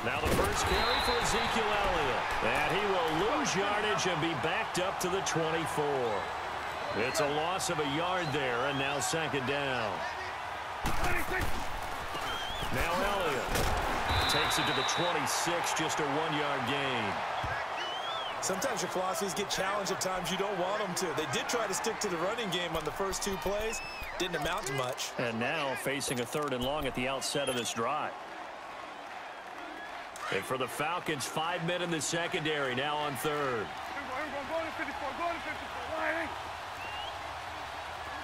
Now the first carry for Ezekiel Elliott. And he will lose yardage and be backed up to the 24. It's a loss of a yard there, and now second down. Now Elliott takes it to the 26, just a 1-yard gain. Sometimes your philosophies get challenged at times you don't want them to. They did try to stick to the running game on the first 2 plays. Didn't amount to much. And now facing a 3rd and long at the outset of this drive. And for the Falcons, 5 men in the secondary, now on 3rd. Go to 54, go to 54. Line.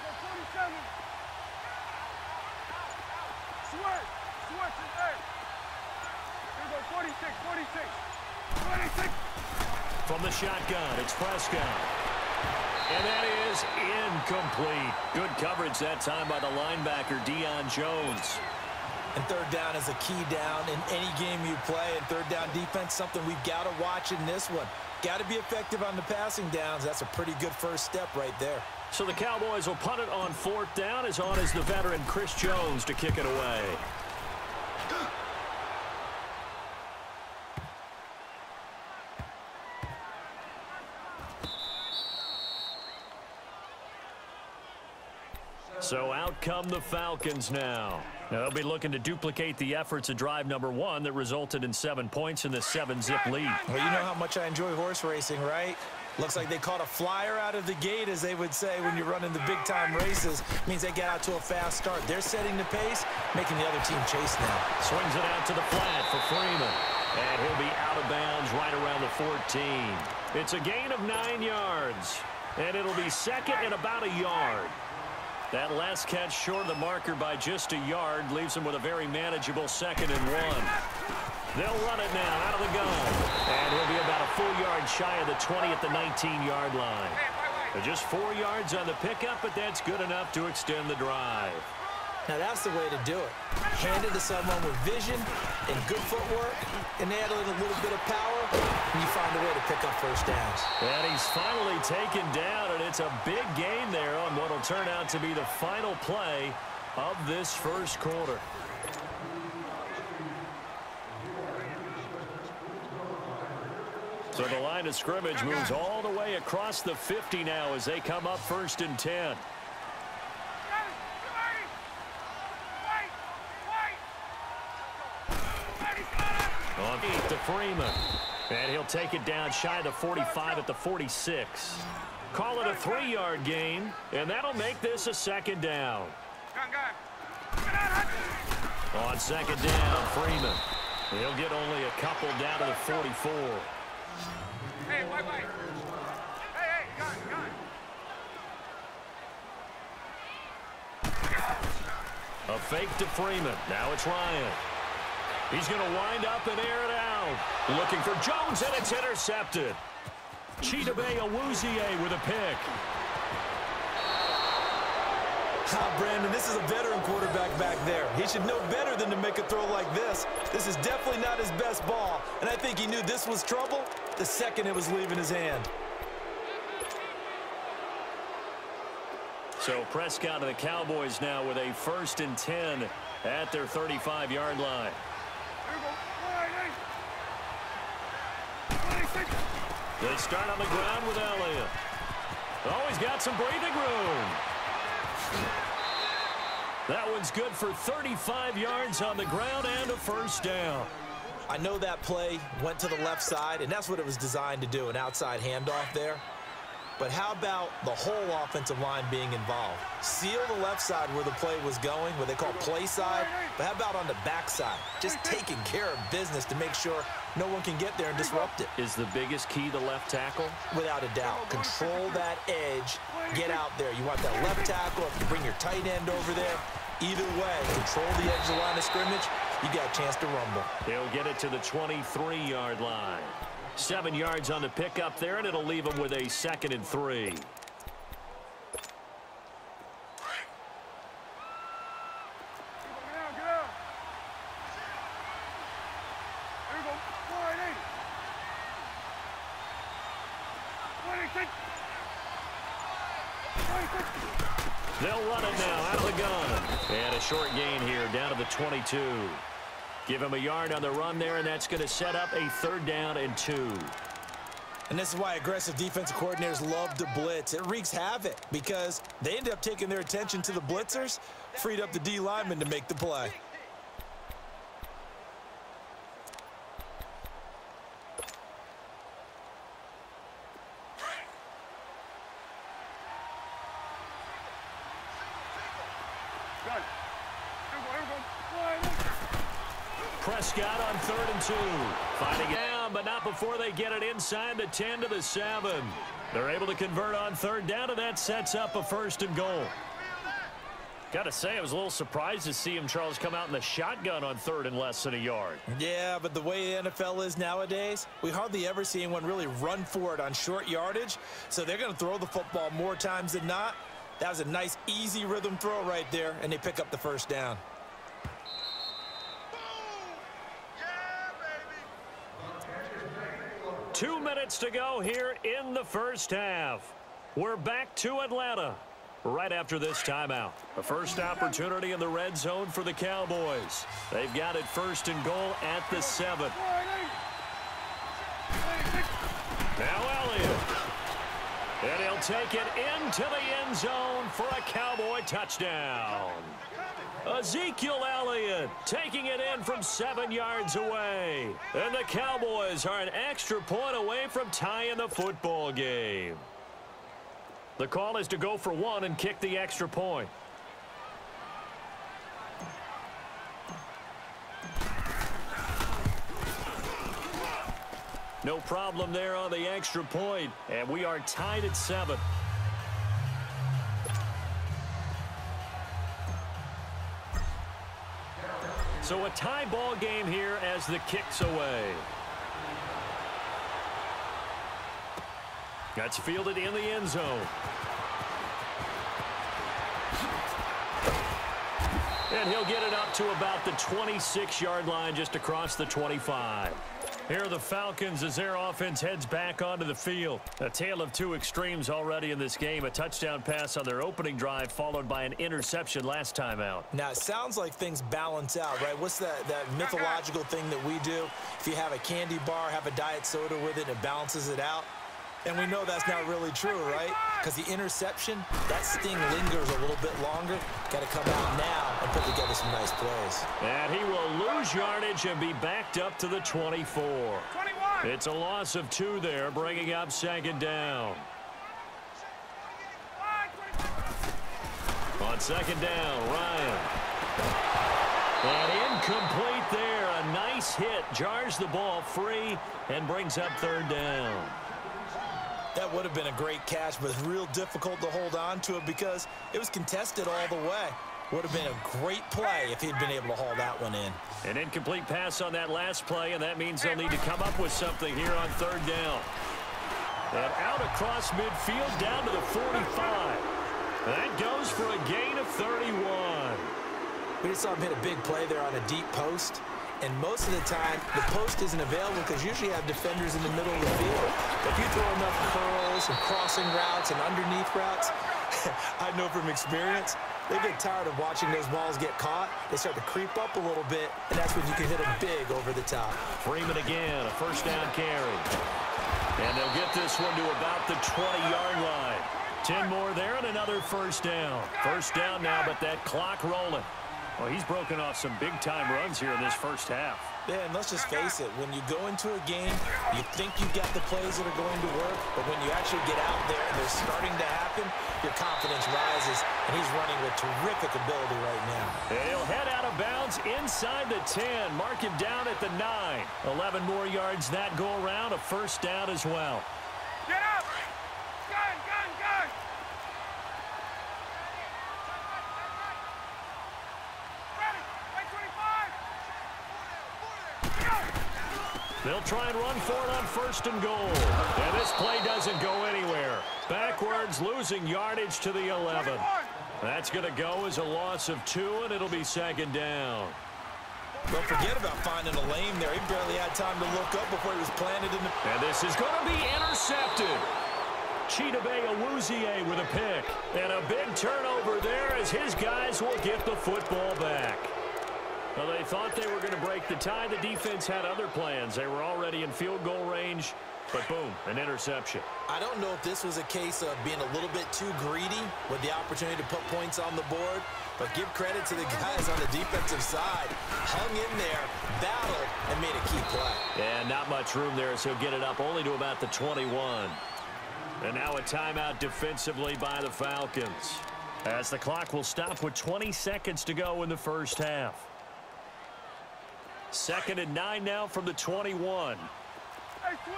47. Switch, hey. Here we go, 46. From the shotgun, it's Prescott. And that is incomplete. Good coverage that time by the linebacker, Deion Jones. And 3rd down is a key down in any game you play. And 3rd down defense, something we've got to watch in this one. Got to be effective on the passing downs. That's a pretty good first step right there. So the Cowboys will punt it on 4th down. As on is the veteran Chris Jones to kick it away. So out come the Falcons now. They'll be looking to duplicate the efforts of drive number 1 that resulted in 7 points in the 7-zip lead. Well, you know how much I enjoy horse racing, right? Looks like they caught a flyer out of the gate, as they would say when you're running the big-time races. Means they get out to a fast start. They're setting the pace, making the other team chase now. Swings it out to the flat for Freeman. And he'll be out of bounds right around the 14. It's a gain of 9 yards. And it'll be second and about a yard. That last catch short of the marker by just a yard leaves him with a very manageable 2nd and 1. They'll run it now out of the gun. And he'll be about a full yard shy of the 20 at the 19-yard line. Just 4 yards on the pickup, but that's good enough to extend the drive. Now that's the way to do it. Hand it to someone with vision and good footwork, and add a little bit of power, and you find a way to pick up first downs. And he's finally taken down, and it's a big gain there on what will turn out to be the final play of this first quarter. So the line of scrimmage moves all the way across the 50 now as they come up 1st and 10. On 8 to Freeman. And he'll take it down shy of the 45 at the 46. Call it a 3-yard gain, and that'll make this a 2nd down. On 2nd down, Freeman. He'll get only a couple down to the 44. Hey, wait. Hey, gun. A fake to Freeman. Now it's Ryan. He's going to wind up and air it out. Looking for Jones, and it's intercepted. Chidobe Awuzie with a pick. Brandon, this is a veteran quarterback back there. He should know better than to make a throw like this. This is definitely not his best ball, and I think he knew this was trouble the second it was leaving his hand. So Prescott and the Cowboys now with a 1st and 10 at their 35-yard line. They start on the ground with Elliott. Oh, he's got some breathing room. That one's good for 35 yards on the ground and a 1st down. I know that play went to the left side, and that's what it was designed to do, an outside handoff there. But how about the whole offensive line being involved? Seal the left side where the play was going, what they call play side, but how about on the back side? Just taking care of business to make sure no one can get there and disrupt it. Is the biggest key the left tackle? Without a doubt. Control that edge. Get out there. You want that left tackle. If you bring your tight end over there, either way, control the edge of the line of scrimmage, you got a chance to rumble. He'll get it to the 23-yard line. 7 yards on the pickup there, and it'll leave him with a 2nd and 3. They'll run it now out of the gun. And a short gain here down to the 22. Give him a yard on the run there, and that's going to set up a 3rd down and 2. And this is why aggressive defensive coordinators love to blitz. It wreaks havoc because they end up taking their attention to the blitzers, freed up the D lineman to make the play. Prescott on 3rd and 2. Fighting it down, but not before they get it inside the 10 to the 7. They're able to convert on 3rd down, and that sets up a 1st and goal. Got to say, I was a little surprised to see him, Charles, come out in the shotgun on 3rd and less than a yard. Yeah, but the way the NFL is nowadays, we hardly ever see anyone really run for it on short yardage. So they're going to throw the football more times than not. That was a nice, easy rhythm throw right there, and they pick up the 1st down. 2 minutes to go here in the 1st half. We're back to Atlanta right after this timeout. A 1st opportunity in the red zone for the Cowboys. They've got it 1st and goal at the 7. Now Elliott. And he'll take it into the end zone for a Cowboy touchdown. Ezekiel Elliott taking it in from 7 yards away. And the Cowboys are an extra point away from tying the football game. The call is to go for 1 and kick the extra point. No problem there on the extra point, and we are tied at 7. So a tie ball game here as the kick's away. That's fielded in the end zone. And he'll get it up to about the 26-yard line, just across the 25. Here are the Falcons as their offense heads back onto the field. A tale of 2 extremes already in this game. A touchdown pass on their opening drive, followed by an interception last time out. Now, it sounds like things balance out, right? What's that mythological thing that we do? If you have a candy bar, have a diet soda with it, it balances it out. And we know that's not really true, right? Because the interception, that sting lingers a little bit longer. Got to come out now and put together some nice plays. And he will lose yardage and be backed up to the 24. 21. It's a loss of 2 there, bringing up 2nd down. On 2nd down, Ryan. And incomplete there. A nice hit. Jars the ball free and brings up 3rd down. That would have been a great catch, but real difficult to hold on to it because it was contested all the way. Would have been a great play if he'd been able to haul that one in. An incomplete pass on that last play, and that means they'll need to come up with something here on 3rd down. And out across midfield down to the 45. That goes for a gain of 31. We just saw him hit a big play there on a deep post. And most of the time, the post isn't available because usually you have defenders in the middle of the field. If you throw enough curls and crossing routes and underneath routes, I know from experience, they get tired of watching those balls get caught. They start to creep up a little bit, and that's when you can hit them big over the top. Freeman again, a 1st down carry. And they'll get this one to about the 20-yard line. 10 more there and another 1st down. 1st down now, but that clock rolling. Well, he's broken off some big-time runs here in this 1st half. Yeah, and let's just face it. When you go into a game, you think you've got the plays that are going to work, but when you actually get out there and they're starting to happen, your confidence rises, and he's running with terrific ability right now. He'll head out of bounds inside the 10. Mark him down at the 9. 11 more yards that go around, a 1st down as well. Get up! Gun, gun, gun! They'll try and run for it on 1st and goal. And this play doesn't go anywhere. Backwards, losing yardage to the 11. That's going to go as a loss of 2, and it'll be 2nd down. Don't forget about finding a lane there. He barely had time to look up before he was planted in the... And this is going to be intercepted. Chidobe Awuzie with a pick. And a big turnover there as his guys will get the football back. Well, they thought they were going to break the tie. The defense had other plans. They were already in field goal range, but boom, an interception. I don't know if this was a case of being a little bit too greedy with the opportunity to put points on the board, but give credit to the guys on the defensive side. Hung in there, battled, and made a key play. And not much room there, so he'll get it up only to about the 21. And now a timeout defensively by the Falcons, as the clock will stop with 20 seconds to go in the first half. 2nd and 9 now from the 21. Hey, swing.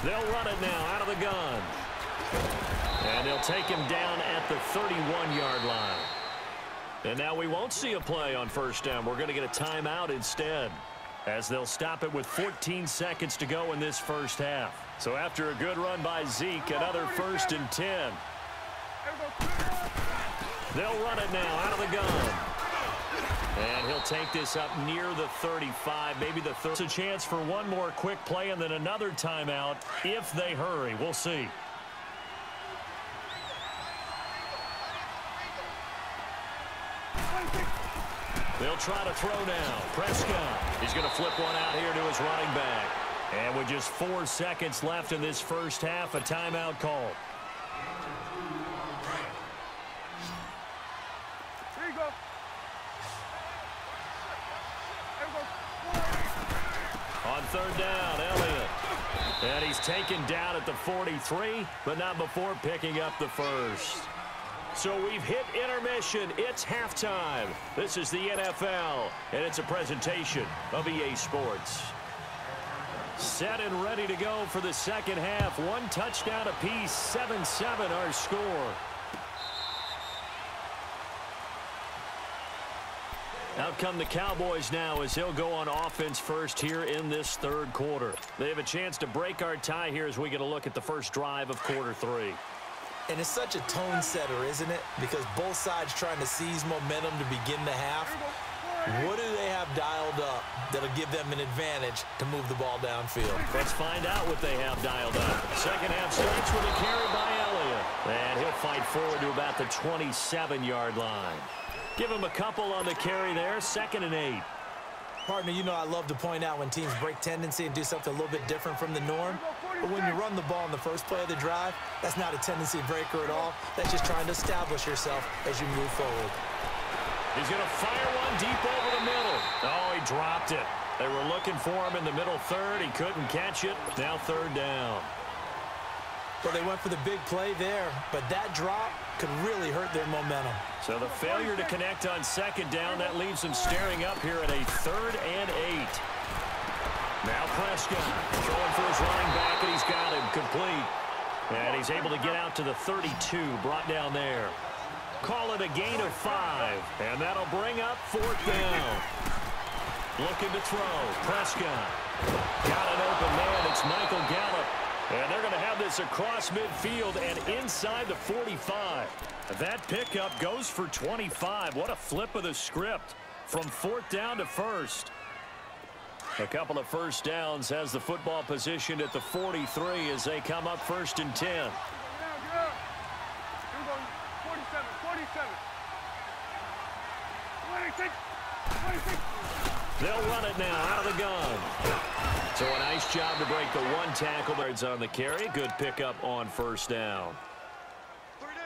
They'll run it now out of the gun. And they'll take him down at the 31-yard line. And now we won't see a play on first down. We're going to get a timeout instead, as they'll stop it with 14 seconds to go in this first half. So after a good run by Zeke, another 1st and 10. They'll run it now out of the gun. And he'll take this up near the 35, maybe the 30. It's a chance for one more quick play and then another timeout if they hurry. We'll see. They'll try to throw now. Prescott. He's going to flip one out here to his running back. And with just 4 seconds left in this first half, a timeout call. Here you go. On 3rd down, Elliott. And he's taken down at the 43, but not before picking up the first. So we've hit intermission. It's halftime. This is the NFL, and it's a presentation of EA Sports. Set and ready to go for the second half. 1 touchdown apiece, 7-7 our score. Out come the Cowboys now as they'll go on offense first here in this 3rd quarter. They have a chance to break our tie here as we get a look at the first drive of quarter 3. And it's such a tone setter, isn't it? Because both sides trying to seize momentum to begin the half. What do they have dialed up that'll give them an advantage to move the ball downfield? Let's find out what they have dialed up. Second half starts with a carry by Elliott. And he'll fight forward to about the 27-yard line. Give him a couple on the carry there. 2nd and 8. Partner, you know I love to point out when teams break tendency and do something a little bit different from the norm. But when you run the ball in the first play of the drive, that's not a tendency breaker at all. That's just trying to establish yourself as you move forward. He's going to fire one deep over the middle. Oh, he dropped it. They were looking for him in the middle 3rd. He couldn't catch it. Now 3rd down. Well, they went for the big play there, but that drop could really hurt their momentum. So the failure to connect on 2nd down, that leaves them staring up here at a 3rd and 8. Now Prescott throwing for his running back, and he's got him complete. And he's able to get out to the 32, brought down there. Call it a gain of 5, and that'll bring up 4th down. Looking to throw. Prescott got an open man. It's Michael Gallup. And they're going to have this across midfield and inside the 45. That pickup goes for 25. What a flip of the script from 4th down to 1st. A couple of first downs has the football positioned at the 43 as they come up 1st and 10. Get out. Here we go. 47, 47. 26. They'll run it now out of the gun. So a nice job to break the 1 tackle. Birds on the carry. Good pickup on 1st down. 3 down.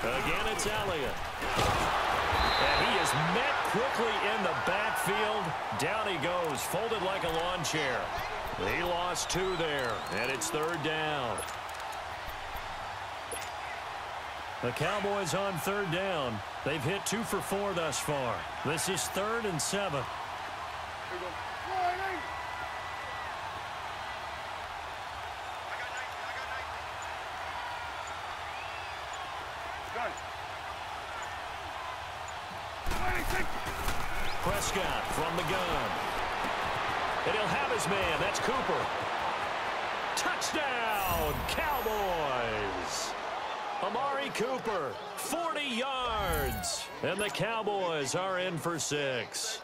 Again, it's Elliott. And he is met quickly in the backfield. Down he goes, folded like a lawn chair. He lost 2 there, and it's 3rd down. The Cowboys on 3rd down. They've hit 2 for 4 thus far. This is 3rd and 7. Prescott from the gun. And he'll have his man. That's Cooper. Touchdown, Cowboys. Amari Cooper, 40 yards. And the Cowboys are in for 6.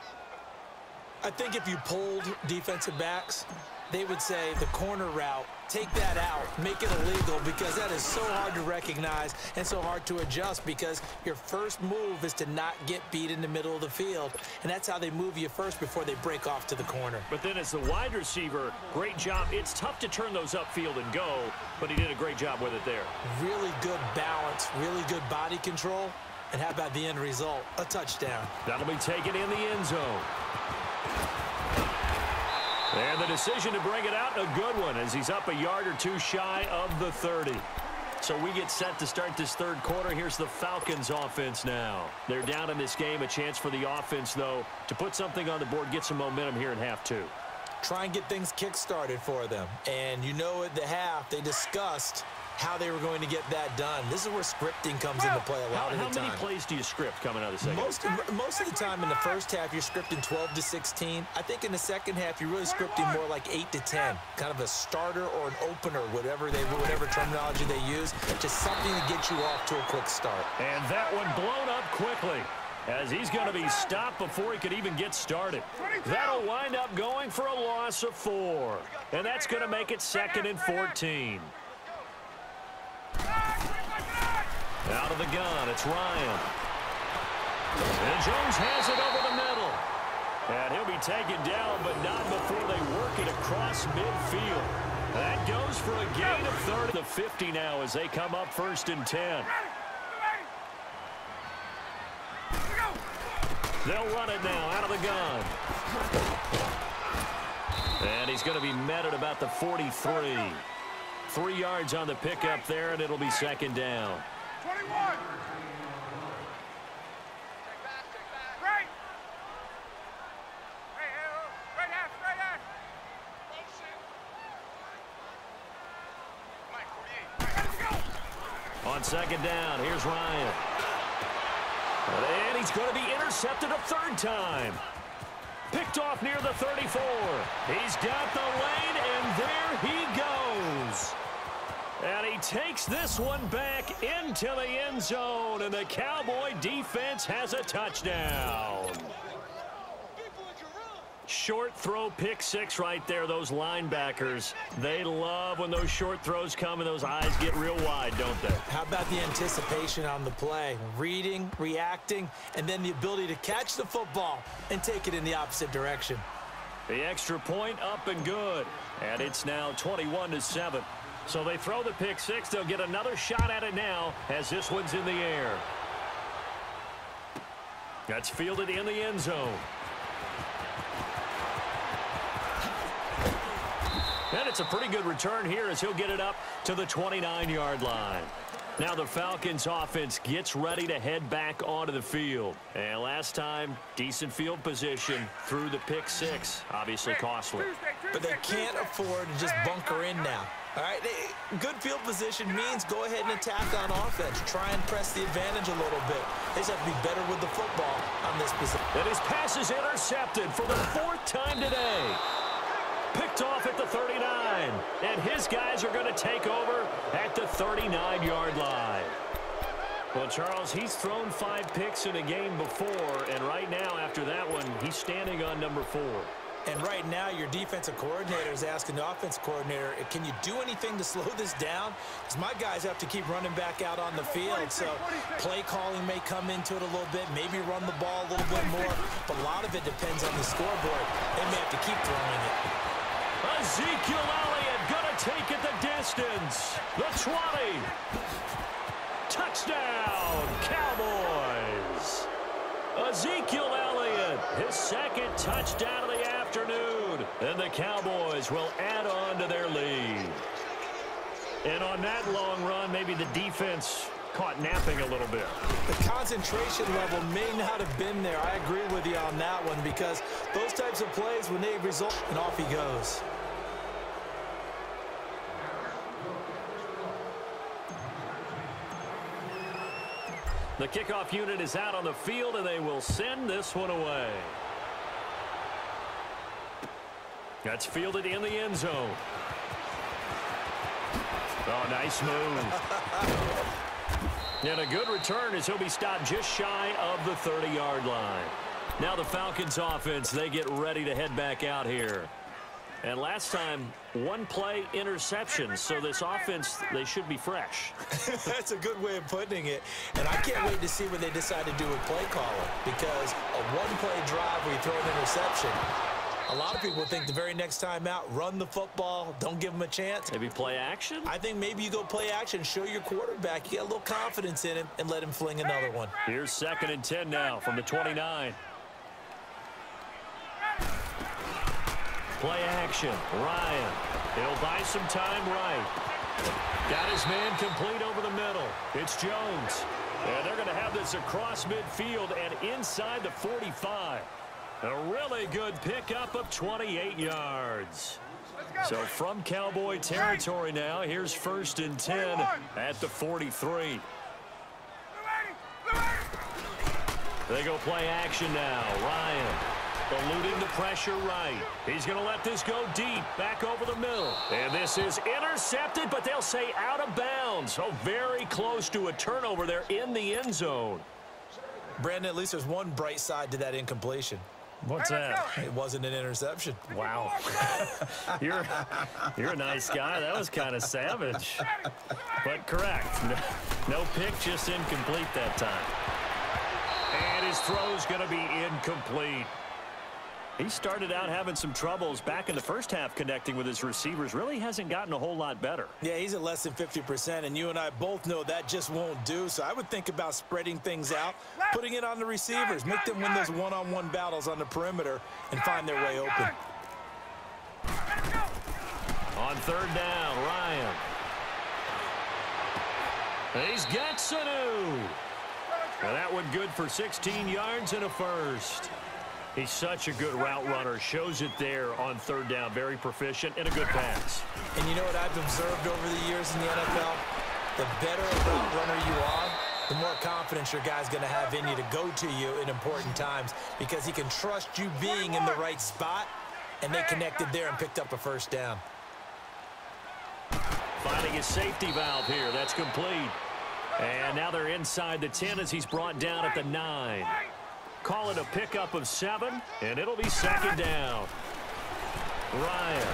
I think if you polled defensive backs, they would say the corner route, take that out, make it illegal, because that is so hard to recognize and so hard to adjust, because your first move is to not get beat in the middle of the field, and that's how they move you first before they break off to the corner. But then as the wide receiver, great job. It's tough to turn those upfield and go, but he did a great job with it there. Really good balance, really good body control, and how about the end result? A touchdown. That'll be taken in the end zone. And the decision to bring it out, a good one, as he's up a yard or two shy of the 30. So we get set to start this third quarter. Here's the Falcons offense now. They're down in this game. A chance for the offense, though, to put something on the board, get some momentum here in half two. Try and get things kick-started for them. And you know at the half, they discussed how they were going to get that done. This is where scripting comes into play a lot of the time. How many plays do you script coming out of the second? Most of the time in the first half, you're scripting 12 to 16. I think in the second half, you're really scripting more like 8 to 10. Kind of a starter or an opener, whatever terminology they use. Just something to get you off to a quick start. And that one blown up quickly, as he's going to be stopped before he could even get started. That'll wind up going for a loss of 4. And that's going to make it 2nd and 14. Out of the gun, it's Ryan. And Jones has it over the middle. And he'll be taken down, but not before they work it across midfield. That goes for a gain of 30. The 50 now as they come up 1st and 10. They'll run it now out of the gun. And he's going to be met at about the 43. 3 yards on the pickup there, and it'll be 2nd down. 21. Right. Right half. On 2nd down, here's Ryan. And he's going to be intercepted a 3rd time. Picked off near the 34. He's got the lane, and there he goes. And he takes this one back into the end zone, and the Cowboy defense has a touchdown. Short throw, pick 6 right there. Those linebackers, they love when those short throws come and those eyes get real wide, don't they? How about the anticipation on the play? Reading, reacting, and then the ability to catch the football and take it in the opposite direction. The extra point up and good. And it's now 21-7. So they throw the pick 6. They'll get another shot at it now as this one's in the air. That's fielded in the end zone. And it's a pretty good return here as he'll get it up to the 29-yard line. Now the Falcons offense gets ready to head back onto the field. And last time, decent field position through the pick 6. Obviously costly. But they can't afford to just bunker in now. All right, good field position means go ahead and attack on offense. Try and press the advantage a little bit. They just have to be better with the football on this position. And his pass is intercepted for the 4th time today. Picked off at the 39. And his guys are going to take over at the 39-yard line. Well, Charles, he's thrown 5 picks in a game before, and right now, after that one, he's standing on number 4. And right now, your defensive coordinator is asking the offensive coordinator, can you do anything to slow this down? Because my guys have to keep running back out on the field. So play calling may come into it a little bit, maybe run the ball a little bit more. But a lot of it depends on the scoreboard. They may have to keep throwing it. Ezekiel Elliott going to take it the distance. The 20. Touchdown, Cowboys. Ezekiel Elliott, his 2nd touchdown of the afternoon. And the Cowboys will add on to their lead. And on that long run, maybe the defense caught napping a little bit. The concentration level may not have been there. I agree with you on that one, because those types of plays, when they result, and off he goes. The kickoff unit is out on the field, and they will send this one away. That's fielded in the end zone. Oh, nice move. And a good return as he'll be stopped just shy of the 30-yard line. Now the Falcons offense, they get ready to head back out here. And last time, one play interception. So this offense, they should be fresh. That's a good way of putting it. And I can't wait to see what they decide to do with play calling. Because a one-play drive where you throw an interception, a lot of people think the very next time out, run the football, don't give them a chance. Maybe play action? I think maybe you go play action, show your quarterback, you get a little confidence in him, and let him fling another one. Here's 2nd and 10 now from the 29. Play action. Ryan. He'll buy some time right. Got his man complete over the middle. It's Jones. And they're going to have this across midfield and inside the 45. A really good pickup of 28 yards. So from Cowboy territory now, here's 1st and 10 at the 43. They go play action now. Ryan. Eluding the pressure right. He's going to let this go deep, back over the middle. And this is intercepted, but they'll say out of bounds. Oh, very close to a turnover there in the end zone. Brandon, at least there's one bright side to that incompletion. What's that? It wasn't an interception. Wow. You're a nice guy. That was kind of savage. But correct. No pick, just incomplete that time. And his throw's going to be incomplete. He started out having some troubles back in the first half connecting with his receivers. Really hasn't gotten a whole lot better. Yeah, he's at less than 50%, and you and I both know that just won't do. So I would think about spreading things out, putting it on the receivers, make them win those one-on-one battles on the perimeter and find their way open. On 3rd down, Ryan. He's got Sanu. And that one good for 16 yards and a first. He's such a good route runner. Shows it there on 3rd down. Very proficient and a good pass. And you know what I've observed over the years in the NFL? The better a route runner you are, the more confidence your guy's going to have in you to go to you in important times because he can trust you being in the right spot, and they connected there and picked up a 1st down. Finding his safety valve here. That's complete. And now they're inside the 10 as he's brought down at the 9. Call it a pickup of 7, and it'll be 2nd down. Ryan.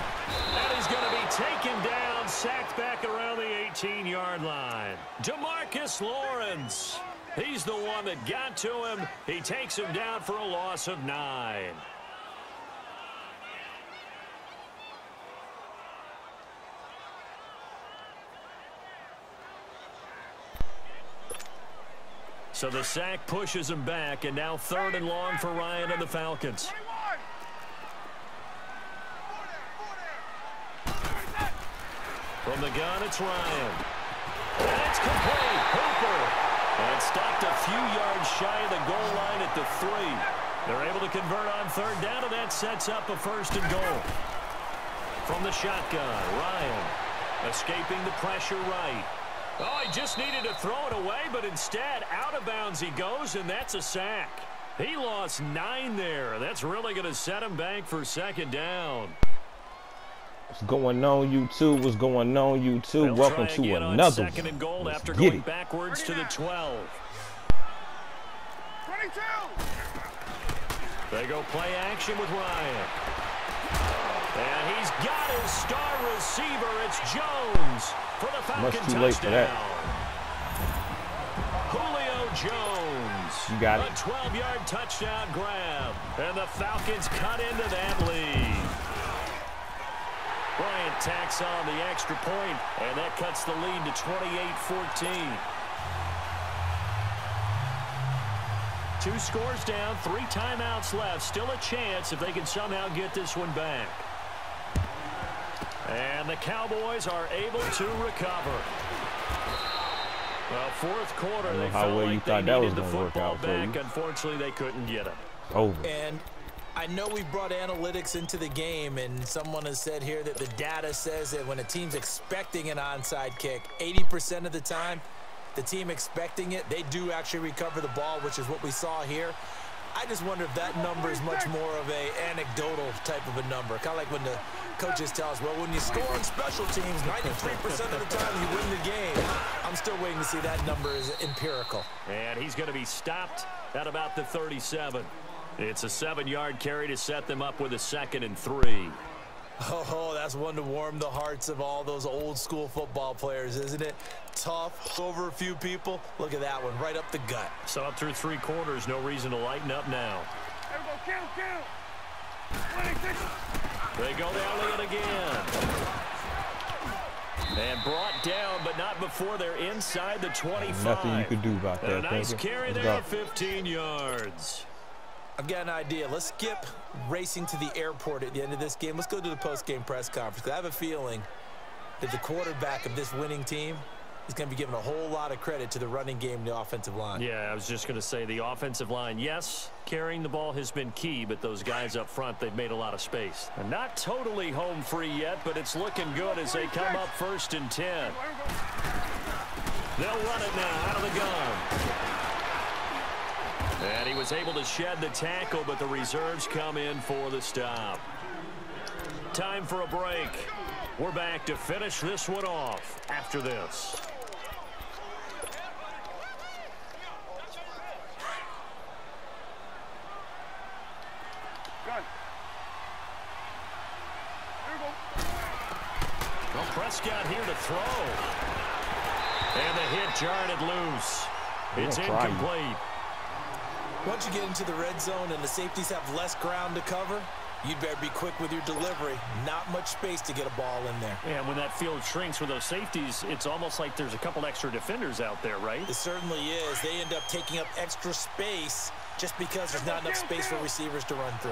And he's going to be taken down, sacked back around the 18-yard line. DeMarcus Lawrence. He's the one that got to him. He takes him down for a loss of 9. So the sack pushes him back, and now 3rd and long for Ryan and the Falcons. From the gun, it's Ryan. And it's complete. Hooper. And stopped a few yards shy of the goal line at the 3. They're able to convert on 3rd down, and that sets up a 1st and goal. From the shotgun, Ryan escaping the pressure right. Oh, he just needed to throw it away, but instead, out of bounds he goes, and that's a sack. He lost 9 there. That's really going to set him back for 2nd down. What's going on, YouTube? What's going on, YouTube? Welcome to another one. 2nd and goal after going backwards to the 12. 22. They go play action with Ryan. And he's got his star receiver. It's Jones for the Falcon touchdown. Much too late for that. Julio Jones. You got it. A 12-yard touchdown grab. And the Falcons cut into that lead. Bryant tacks on the extra point, and that cuts the lead to 28-14. 2 scores down, 3 timeouts left. Still a chance if they can somehow get this one back. And the Cowboys are able to recover. Well, 4th quarter, they felt like they needed the football back. Unfortunately, they couldn't get it. Over. And I know we brought analytics into the game, and someone has said here that the data says that when a team's expecting an onside kick, 80% of the time, the team expecting it, they do actually recover the ball, which is what we saw here. I just wonder if that number is much more of a anecdotal type of a number. Kind of like when the coaches tell us, well, when you score on special teams, 93% of the time you win the game. I'm still waiting to see that number is empirical. And he's going to be stopped at about the 37. It's a 7-yard carry to set them up with a 2nd and 3. Oh, that's one to warm the hearts of all those old school football players, isn't it? Tough over a few people. Look at that one, right up the gut. So up through 3 quarters, no reason to lighten up now. They go to Elliott again. And brought down, but not before they're inside the 25. Nothing you could do about that. A nice carry there, 15 yards. I've got an idea. Let's skip racing to the airport at the end of this game. Let's go to the post-game press conference. I have a feeling that the quarterback of this winning team is going to be given a whole lot of credit to the running game and the offensive line. Yeah, I was just going to say the offensive line, yes, carrying the ball has been key, but those guys up front, they've made a lot of space. And not totally home free yet, but it's looking good as they come up 1st and 10. They'll run it now out of the gun. And he was able to shed the tackle, but the reserves come in for the stop. Time for a break. We're back to finish this one off after this. Well, Prescott here to throw. And the hit jarred it loose. It's incomplete. Once you get into the red zone and the safeties have less ground to cover, you'd better be quick with your delivery. Not much space to get a ball in there. Yeah, when that field shrinks with those safeties, it's almost like there's a couple extra defenders out there, right? It certainly is. They end up taking up extra space just because there's not enough space for receivers to run through.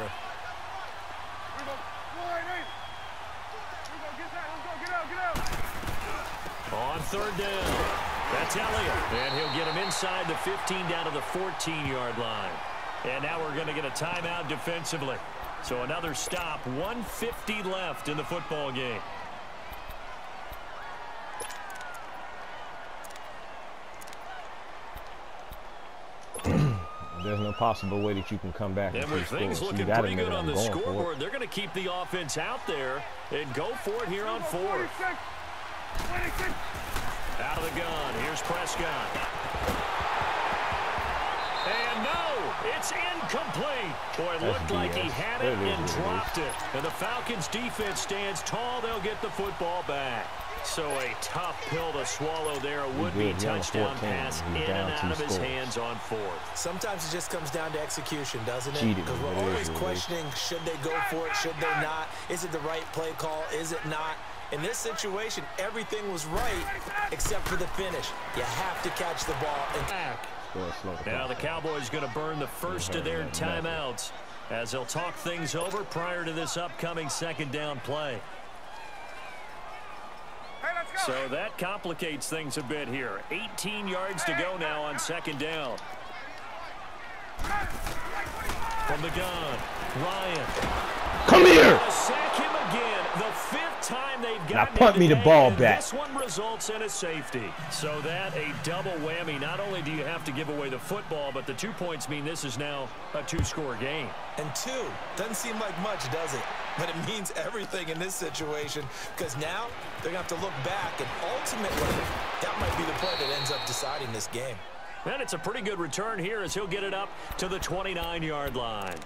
On 3rd down, that's Elliott. And he'll get him inside the 15 down to the 14-yard line. And now we're going to get a timeout defensively. So another stop, 1:50 left in the football game. There's no possible way that you can come back. And with things looking pretty good on the scoreboard, they're going to keep the offense out there and go for it here on 4th. Out of the gun. Here's Prescott. And no, it's incomplete. Boy, it looked like he had it and dropped it. And the Falcons defense stands tall. They'll get the football back. So a tough pill to swallow there. A would-be touchdown pass in and out of his hands on 4th. Sometimes it just comes down to execution, doesn't it? Because we're always questioning, should they go for it, should they not? Is it the right play call? Is it not? In this situation, everything was right except for the finish. You have to catch the ball and back. Now the Cowboys going to burn the first of their timeouts as they'll talk things over prior to this upcoming 2nd down play. So that complicates things a bit here. 18 yards to go now on 2nd down. From the gun, Ryan. Come here! Sack him again. The 5th time they've gotten now punt me the ball back. This one results in a safety. So that a double whammy. Not only do you have to give away the football, but the 2 points mean this is now a 2-score game. And 2 doesn't seem like much, does it? But it means everything in this situation because now they're going to have to look back, and ultimately that might be the play that ends up deciding this game. And it's a pretty good return here as he'll get it up to the 29-yard line.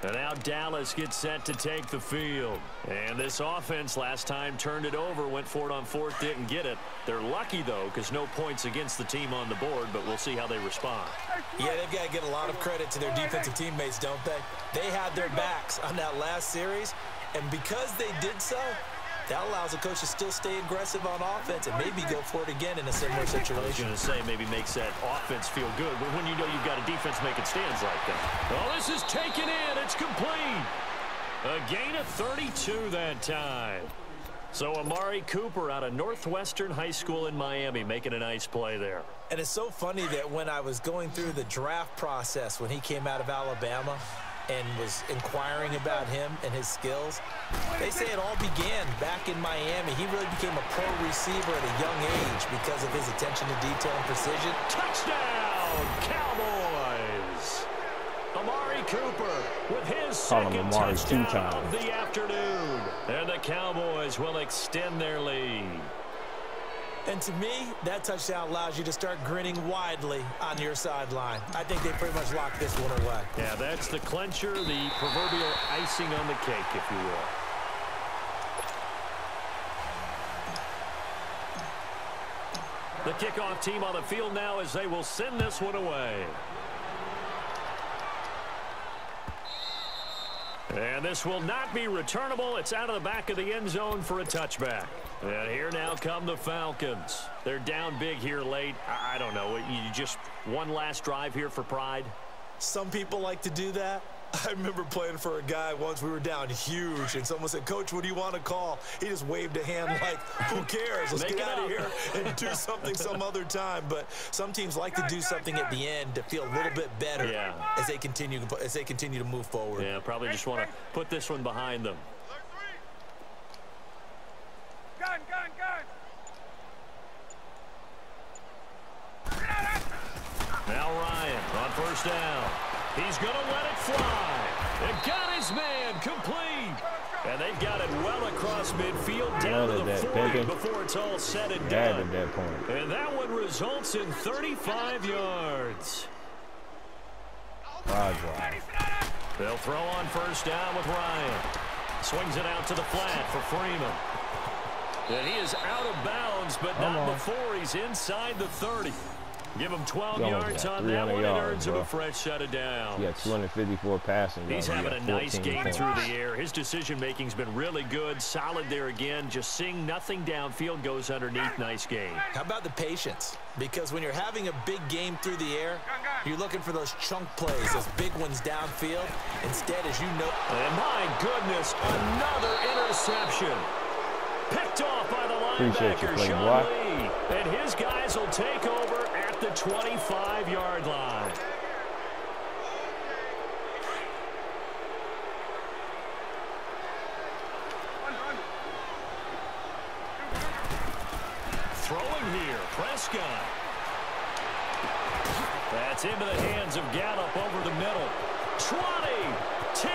And now Dallas gets set to take the field. And this offense last time turned it over, went for it on 4th, didn't get it. They're lucky, though, because no points against the team on the board, but we'll see how they respond. Yeah, they've got to give a lot of credit to their defensive teammates, don't they? They had their backs on that last series, and because they did so, that allows the coach to still stay aggressive on offense and maybe go for it again in a similar situation. I was going to say maybe makes that offense feel good, but when you know you've got a defense making stands like that. Well, this is taken in. It's complete. A gain of 32 that time. So Amari Cooper out of Northwestern High School in Miami making a nice play there. And it's so funny that when I was going through the draft process when he came out of Alabama and was inquiring about him and his skills, they say it all began back in Miami. He really became a pro receiver at a young age because of his attention to detail and precision. Touchdown, Cowboys! Amari Cooper with his Call him second Amari 2 touchdown times. of the afternoon. And the Cowboys will extend their lead. And to me, that touchdown allows you to start grinning widely on your sideline. I think they pretty much locked this one away. Yeah, that's the clincher, the proverbial icing on the cake, if you will. The kickoff team on the field now as they will send this one away. And this will not be returnable. It's out of the back of the end zone for a touchback. And here now come the Falcons. They're down big here late. I don't know. You just one last drive here for pride? Some people like to do that. I remember playing for a guy once. We were down huge, and someone said, "Coach, what do you want to call?" He just waved a hand like, who cares? Let's get out of here and do something some other time. But some teams like to do something at the end to feel a little bit better as they continue to move forward. Yeah, probably just want to put this one behind them. Gun, gun, gun. Now Ryan on first down. He's going to let it fly. It got his man complete. And they've got it well across midfield down to the 40 before it's all said and done. At that point. And that one results in 35 yards. They'll throw on first down with Ryan. Swings it out to the flat for Freeman. And he is out of bounds, but not before he's inside the 30. Give him 12 yards on that one and earns him a fresh set of downs. Yeah, 254 passing. He's having a nice game through the air. His decision-making's been really good. Solid there again. Just seeing nothing downfield goes underneath. Nice game. How about the patience? Because when you're having a big game through the air, you're looking for those chunk plays, those big ones downfield. Instead, as you know... And my goodness, another interception. Picked off by the linebacker, Sean Lee. And his guys will take over at the 25-yard line. Throwing here, Prescott. That's into the hands of Gallup over the middle. 20, 10,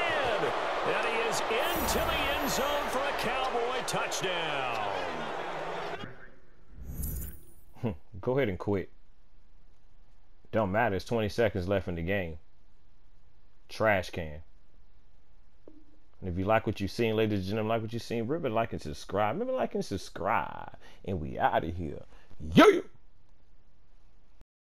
and he is into the end zone for a Cowboy touchdown. Go ahead and quit. Don't matter. It's 20 seconds left in the game. Trash can. And if you like what you've seen, ladies and gentlemen, like what you've seen, remember, like and subscribe. Remember, like and subscribe. And we out of here. Yeah!